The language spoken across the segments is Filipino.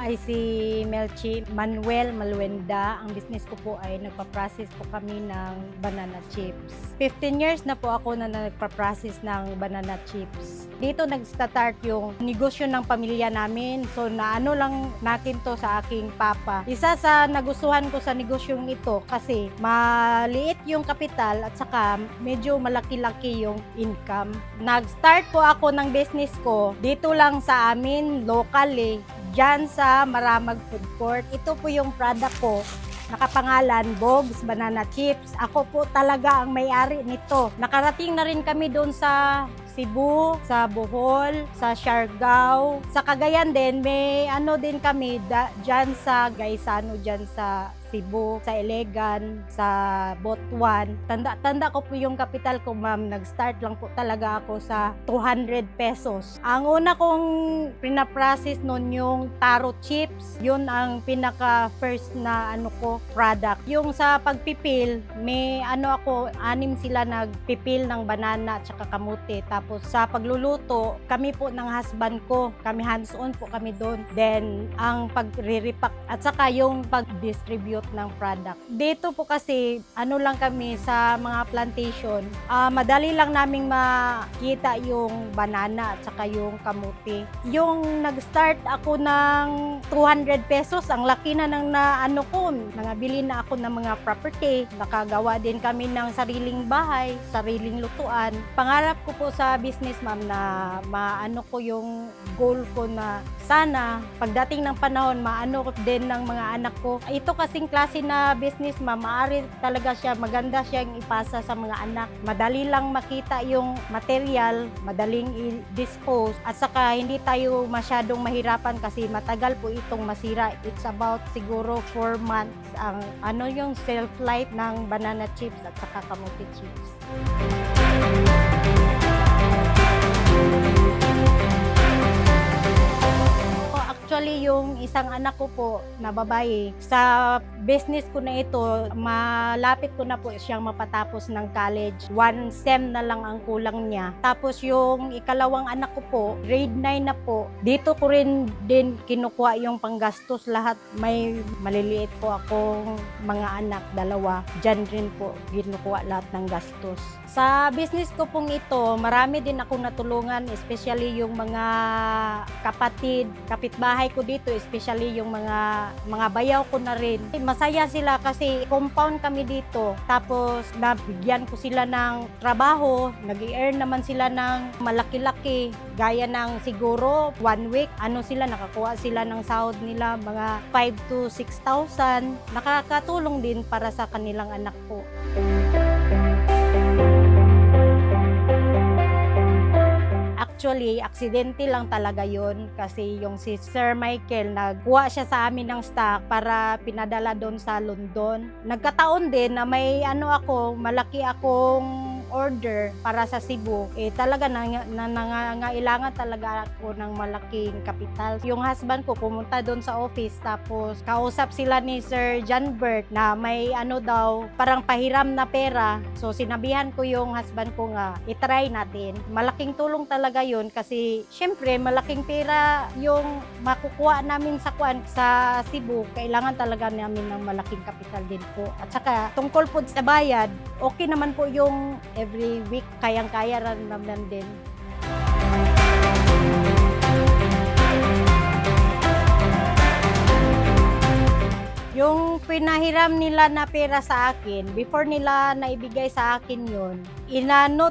ay si Melchi Manuel Maluenda. Ang business ko po ay nagpa-process po kami ng banana chips. 15 years na po ako na nagpa-process ng banana chips. Dito nag-start yung negosyo ng pamilya namin. So naano lang natin to sa aking papa. Isa sa nagustuhan ko sa negosyong ito kasi maliit yung kapital at saka medyo malaki-laki yung income. Nag-start po ako ng business ko dito lang sa amin, locally, dyan sa Maramag Food Court. Ito po yung product ko. Nakapangalan, Bob's Banana Chips. Ako po talaga ang may-ari nito. Nakarating na rin kami doon sa Cebu, sa Bohol, sa Siargao. Sa Cagayan din, may ano din kami dyan sa Gaisano, dyan sa Cebu, sa Iligan, sa Butuan. Tanda ko po yung kapital ko, ma'am. Nag-start lang po talaga ako sa 200 pesos. Ang una kong pinaprocess noon yung taro chips. Yun ang pinaka-first na product. Yung sa pagpipil, may ako, 6 sila nagpipil ng banana at saka kamuti. Tapos sa pagluluto, kami po ng husband ko, kami hands-on po kami doon. Then, ang pagre-repack at saka yung pag-distribute ng product. Dito po kasi, lang kami sa mga plantation, madali lang naming makita yung banana at saka yung kamuti. Yung nag-start ako ng 200 pesos, ang laki na ng nangabili na ako ng mga property. Nakagawa din kami ng sariling bahay, sariling lutuan. Pangarap ko po sa business, ma'am, na maano ko yung goal ko na sana pagdating ng panahon, maano ko din ng mga anak ko. Ito kasing klase na business, ma'am, maaari talaga siya, maganda siyang ipasa sa mga anak. Madali lang makita yung material, madaling i-dispose, at saka hindi tayo masyadong mahirapan kasi matagal po itong masira. It's about siguro 4 months ang yung shelf life ng banana chips at saka kamuti chips. Actually, yung isang anak ko po na babae, sa business ko na ito, malapit ko na po siyang mapatapos ng college. 1 sem na lang ang kulang niya. Tapos yung ikalawang anak ko po, grade 9 na po. Dito ko rin din kinukuha yung panggastos lahat. May maliliit po akong mga anak, 2. Diyan rin po kinukuha lahat ng gastos. Sa business ko pong ito, marami din akong natulungan, especially yung mga kapatid, kapitbahay ko dito, especially yung mga bayaw ko na rin. Masaya sila kasi compound kami dito. Tapos nabigyan ko sila ng trabaho, nag-i-earn naman sila ng malaki-laki. Gaya ng siguro 1 week, nakakuha sila ng sahod nila mga 5 to 6,000. Nakakatulong din para sa kanilang anak po. Actually, aksidente lang talaga yon kasi yung si Sir Michael, nagkuha siya sa amin ng stock para pinadala doon sa London. Nagkataon din na may malaki akong order para sa Cebu. Talaga nangailangan talaga ako ng malaking kapital. Yung husband ko pumunta doon sa office, tapos kausap sila ni Sir John Bert na may parang pahiram na pera. So sinabihan ko yung husband ko nga, itry natin. Malaking tulong talaga yun kasi syempre malaking pera yung makukuha namin sa Cebu. Kailangan talaga namin ng malaking kapital din po. At saka tungkol po sa bayad, okay naman po yung every week, kayang-kaya rin naman din. Yung pinahiram nila na pera sa akin, before nila naibigay sa akin yun,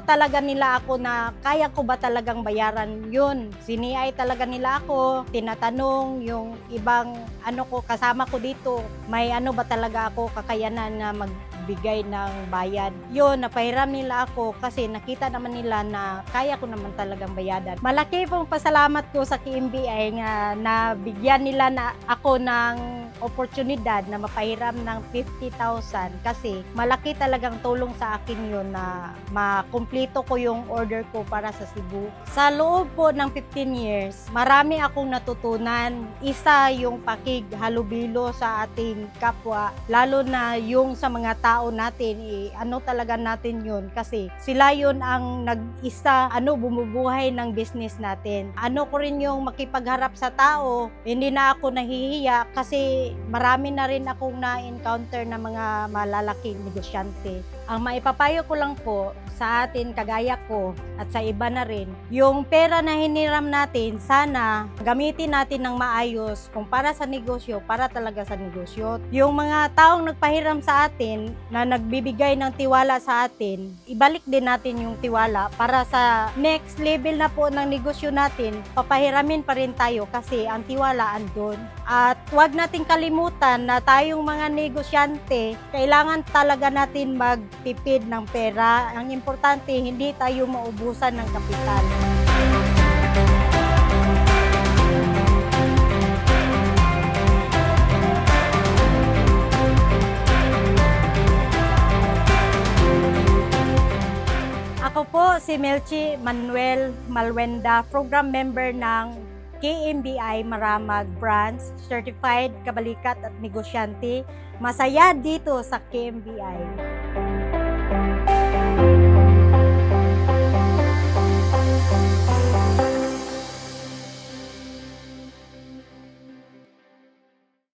talaga nila ako na kaya ko ba talagang bayaran yun. Siniay talaga nila ako, tinatanong yung ibang kasama ko dito, may ba talaga ako kakayanan na magbigay ng bayad. Yun, napahiram nila ako kasi nakita naman nila na kaya ko naman talagang bayadan. Malaki pong pasalamat ko sa KMBI nga nabigyan nila na ako ng oportunidad na mapahiram ng 50,000 kasi malaki talagang tulong sa akin yun na makumpleto ko yung order ko para sa Cebu. Sa loob po ng 15 years, marami akong natutunan. Isa yung pakighalubilo sa ating kapwa, lalo na yung sa mga tao tao natin, ano talaga natin yun kasi sila yun ang nag-isa, bumubuhay ng business natin. Ano ko rin yung makipagharap sa tao, hindi na ako nahihiya kasi marami na rin akong na-encounter na mga malalaking negosyante. Ang maipapayo ko lang po sa atin, kagaya ko at sa iba na rin, yung pera na hiniram natin, sana gamitin natin ng maayos kung para sa negosyo, para talaga sa negosyo. Yung mga taong nagpahiram sa atin, na nagbibigay ng tiwala sa atin, ibalik din natin yung tiwala para sa next level na po ng negosyo natin, papahiramin pa rin tayo kasi ang tiwala andun. At huwag nating kalimutan na tayong mga negosyante, kailangan talaga natin magtipid ng pera. Ang importante, hindi tayo maubusan ng kapital. Ako po si Melchi Manuel Malwenda, program member ng KMBI Maramag Branch, Certified Kabalikat at Negosyante. Masaya dito sa KMBI.